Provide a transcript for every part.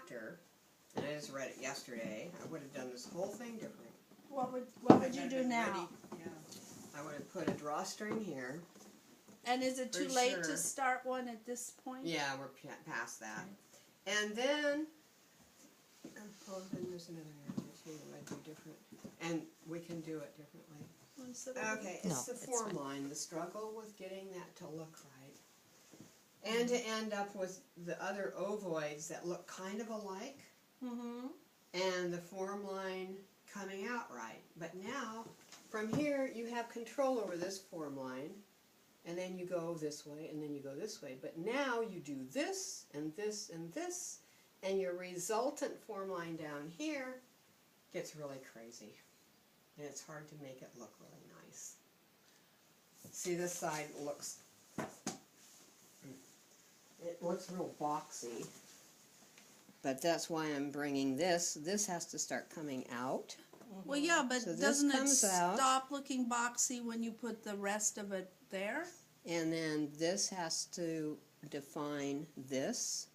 chapter, and I just read it yesterday, I would have done this whole thing different. What would you do now? Yeah. I would have put a drawstring here. And is it too For late sure. to start one at this point? Yeah, we're past that. And then, oh, then there's another area too that I do different. And we can do it differently. Okay, No, it's the it's form fine. line, the struggle with getting that to look right. And to end up with the other ovoids that look kind of alike, Mm-hmm. and the form line coming out right. But now, from here, you have control over this form line, and then you go this way, and then you go this way. But now you do this, and this, and this, and your resultant form line down here gets really crazy. And it's hard to make it look really nice. See, this side looks, it looks real boxy. But that's why I'm bringing this. This has to start coming out. Well, yeah, but So this doesn't it comes out. stop looking boxy when you put the rest of it there? And then this has to define this.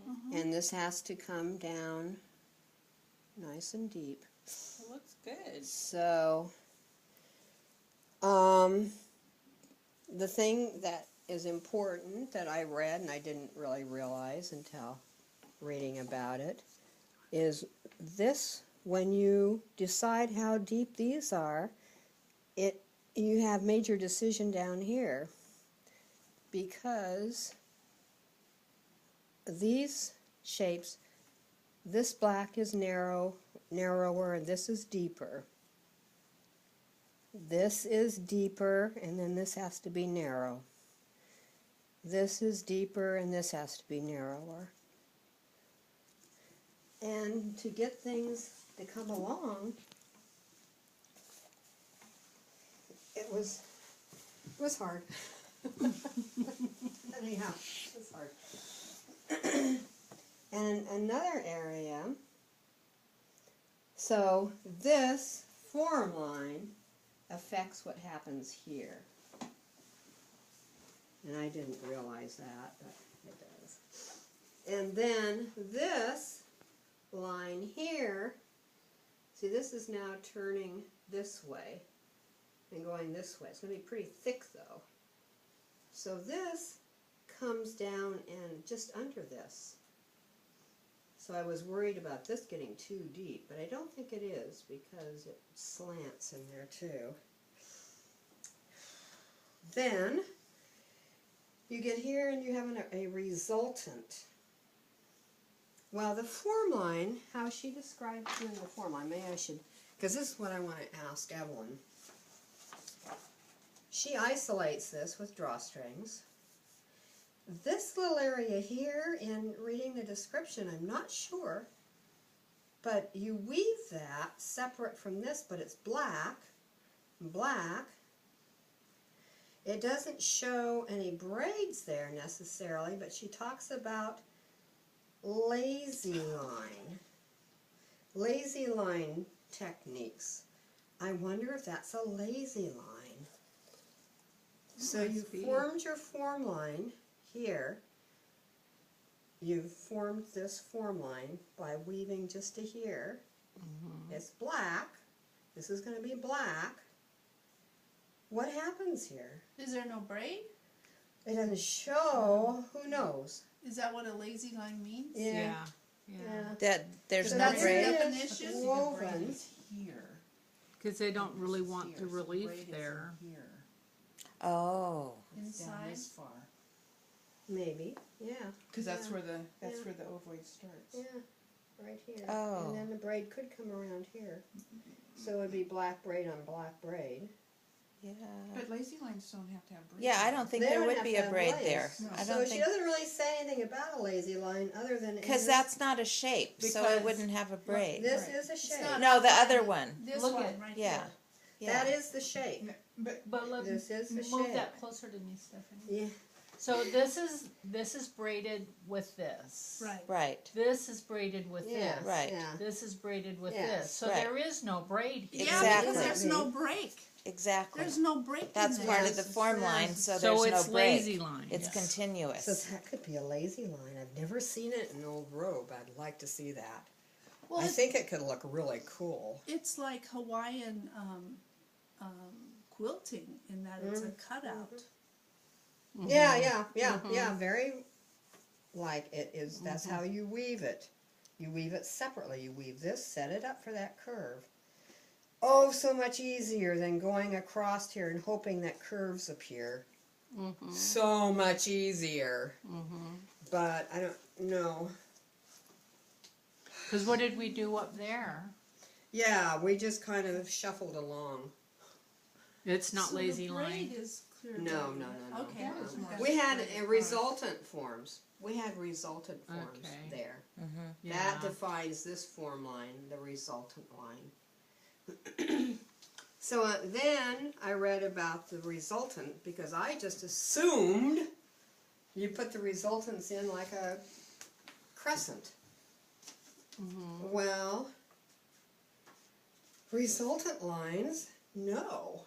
Mm-hmm. And this has to come down nice and deep. It looks good. So, the thing that is important that I read and I didn't really realize until reading about it is this: when you decide how deep these are, you have major decision down here, because these shapes, this black is narrower, and this is deeper. This is deeper, and then this has to be narrow. This is deeper, and this has to be narrower. And to get things to come along, it was hard. Anyhow, it was hard. And another area, so this form line affects what happens here. And I didn't realize that, but it does. And then this line here, see, this is now turning this way and going this way. It's going to be pretty thick though. So this comes down and just under this. So I was worried about this getting too deep, but I don't think it is, because it slants in there too. Then you get here and you have a resultant. Well, the form line, how she describes doing the form line, maybe I should, because this is what I want to ask Evelyn. She isolates this with drawstrings. This little area here, in reading the description, I'm not sure, but you weave that separate from this, but it's black. It doesn't show any braids there necessarily, but she talks about lazy line techniques. I wonder if that's a lazy line. So you formed your form line here. You've formed this form line by weaving just to here. It's black. This is going to be black. What happens here? Is there no braid? It doesn't show. Who knows? Is that what a lazy line means? Yeah. That there's So no that's braid. it. Definition? Woven. Here. Because they don't really want Here. the So relief braid is in there. Here. Oh. It's down Inside? this far. Maybe. Yeah. Because that's Yeah. where the Yeah. where the ovoid starts. Yeah. Right here. Oh. And then the braid could come around here. So it would be black braid on black braid. Yeah. But lazy lines don't have to have braids. Yeah, I don't think They there don't would have be to a have braid lace. there. No. I So don't she think, doesn't really say anything about a lazy line other than because that's not a shape, so it Because- wouldn't have a braid. this Right. is a shape. not- No, the other one. This Look one at- right Yeah. here. Yeah. That is the shape. But But let This is the move shape. that closer to me, Stephanie. Yeah. So this is braided with this. Right. Right. This is braided with Yeah. this. Right. Yeah. This is braided with Yes. this. So Right. there is no braid here. Yeah, Exactly. because there's no break. exactly. There's no break That's in part there. of the form line, so So there's no it's break. lazy line. It's Yes. continuous. So that could be a lazy line. I've never seen it in Old Robe. I'd like to see that. Well, I think it could look really cool. it's like Hawaiian quilting in that it's a cutout. Yeah, yeah. Very like it is. That's how you weave it. You weave it separately. You weave this, set it up for that curve. Oh, so much easier than going across here and hoping that curves appear. So much easier. But I don't know. Cause what did we do up there? Yeah, we just kind of shuffled along. It's not So lazy the line. braid is clear. No, braid. no, no, no. Okay. That was more- We had Braid across. resultant forms. We had resultant forms Okay. there. Yeah. That defines this form line, the resultant line. So then I read about the resultant because I just assumed you put the resultants in like a crescent. Well, resultant lines, no.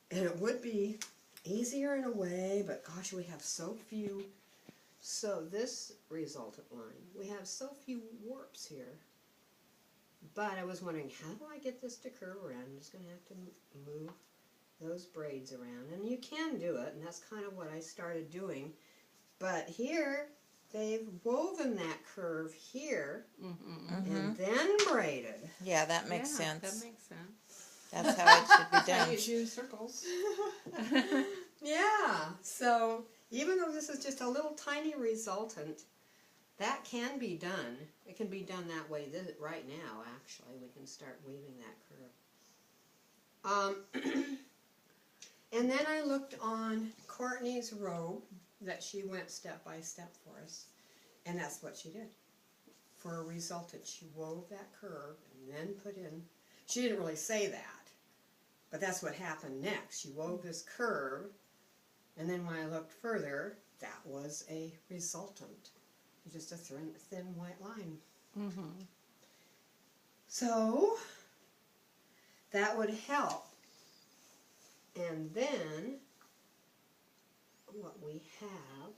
And it would be easier in a way, but gosh, we have so few. So this resultant line, we have so few warps here. But I was wondering, how do I get this to curve around? I'm just going to have to move those braids around. And you can do it, and that's kind of what I started doing. But here, they've woven that curve here, and then braided. Yeah, that makes Yeah, sense. That makes sense. That's how it should be I done. use you circles. Yeah, so even though this is just a little tiny resultant, that can be done. It can be done that way right now, actually. We can start weaving that curve. And then I looked on Courtney's robe that she went step by step for us. And that's what she did. For a resultant, she wove that curve and then put in, she didn't really say that, but that's what happened next. She wove this curve, and then when I looked further, that was a resultant. Just a thin white line. So that would help. And then what we have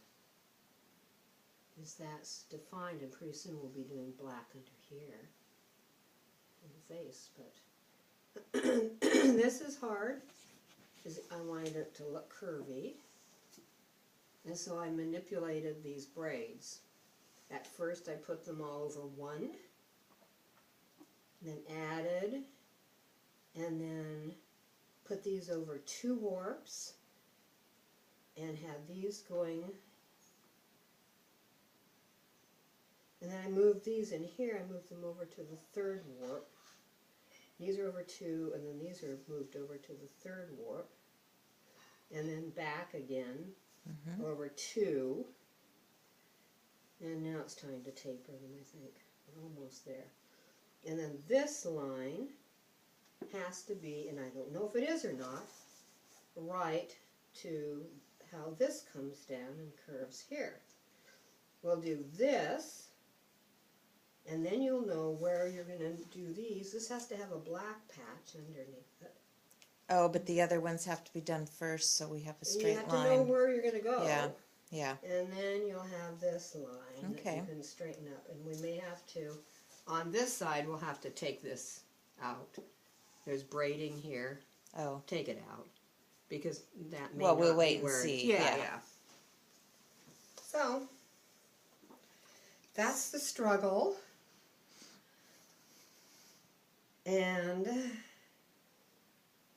is that's defined, and pretty soon we'll be doing black under here in the face. But this is hard because I wanted it to look curvy. And so I manipulated these braids. At first I put them all over one, then added, and then put these over two warps, and had these going, and then I moved these in here, I moved them over to the third warp. These are over two, and then these are moved over to the third warp, and then back again over two. And now it's time to taper them, I think. We're almost there. And then this line has to be, and I don't know if it is or not, right to how this comes down and curves here. We'll do this, and then you'll know where you're going to do these. This has to have a black patch underneath it. Oh, but the other ones have to be done first, so we have a You straight have to know line. where you're going to go. Yeah. Yeah. And then you'll have this line that Okay. you can straighten up. And we may have to, on this side, we'll have to take this out. There's braiding here. Oh. Take it out. Because that may Well, not we'll be wait and where- see, Yeah, yeah. yeah. So, that's the struggle. And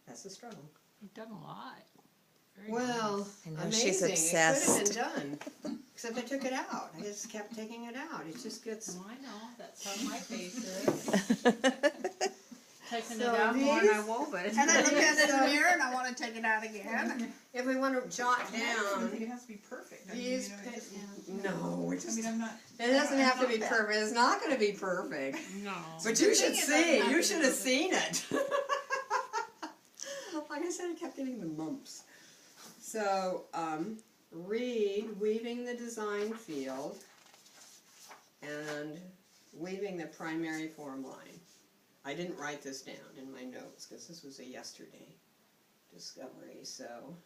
that's the struggle. You've done a lot. Very Well, nice. I know, amazing. she's It could have obsessed. been done. Except I took it out. I just kept taking it out. It just gets... Oh, I know, that's how my face is. Taking So it out more than I these- wove it. And I look at it in the mirror and I want to take it out again. If we want to jot I think down it has to be perfect. I mean, these... you know, it just- No, it I mean, I'm not. doesn't have to be I'm not that- perfect. It's not going to be perfect. No. But you should thing it see. doesn't have You to should be have perfect. seen it. Like I said, I kept getting the mumps. So, read weaving the design field and weaving the primary form line. I didn't write this down in my notes because this was a yesterday discovery. So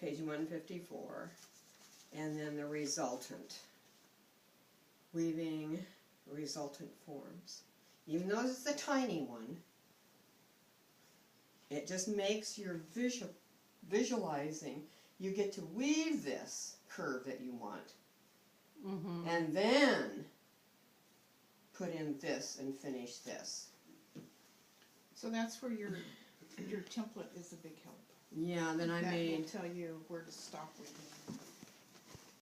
page 154, and then the resultant. Weaving resultant forms. Even though it's a tiny one, it just makes your visualizing. You get to weave this curve that you want, and then put in this and finish this. So that's where your template is a big help. Yeah, then I That will made, tell you where to stop reading.